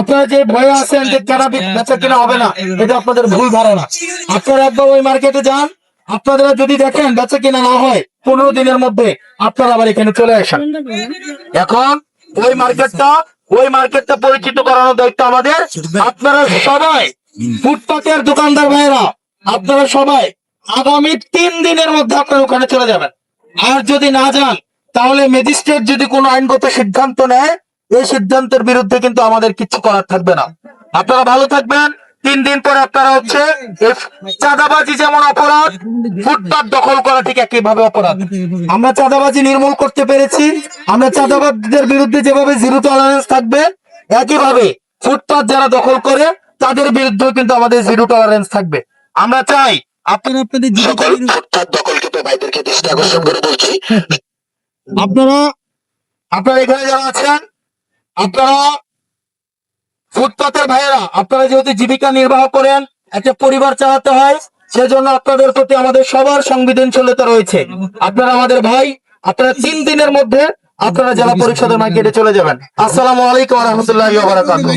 আপনারা যে ভয়ে আছেন যে ক্যানাবিস বেচা কিনা হবে না, এটা আপনাদের ভুল ধারণা। আপনারা একবার ওই মার্কেটে যান, আপনারা যদি দেখেন বেচা কিনা না হয় 15 দিনের মধ্যে আপনারা আবার এখানে চলে আসেন। এখন ওই মার্কেটটা পরিচিত করানোর দায়িত্ব আমাদের। আপনারা সবাই ফুটপাতের দোকানদার ভাইয়েরা, আপনারা সবাই আগামী 3 দিনের মধ্যে আপনারা ওখানে চলে যাবেন। আর যদি না যান, তাহলে ম্যাজিস্ট্রেট যদি কোনো আইনগত সিদ্ধান্ত নেয়, এই সিদ্ধান্তের বিরুদ্ধে কিন্তু আমাদের কিছু করার থাকবে না। আপনারা ভালো থাকবেন। 3 দিন পরে আপনারা হচ্ছে চাঁদাবাজি যেমন অপরাধ, ফুটপাত দখল করা ঠিক একইভাবে অপরাধ। আমরা চাঁদাবাজি নির্মূল করতে পেরেছি। আমরা চাঁদাবাজদের বিরুদ্ধে যেভাবে জিরো টলারেন্স থাকবে, একইভাবে ফুটপাত যারা দখল করে তাদের বিরুদ্ধে কিন্তু আমাদের জিরো টলারেন্স থাকবে। আমরা চাই আপনারা আপনাদের সকল ফুটপাত দখলকৃত ভাইদেরকে দৃষ্টি আকর্ষণ করে বলছি, আপনারা এখানে যারা আছেন, আপনারা ফুটপাতের ভাইয়েরা, আপনারা যেহেতু জীবিকা নির্বাহ করেন, একটা পরিবার চালাতে হয়, সেজন্য আপনাদের প্রতি আমাদের সবার সংবেদনশীলতা রয়েছে। আপনারা আমাদের ভাই, আপনারা 3 দিনের মধ্যে আপনারা জেলা পরিষদের মার্কেটে চলে যাবেন। আসসালামু আলাইকুম ওয়া রাহমাতুল্লাহি ওয়া বারাকাতুহু।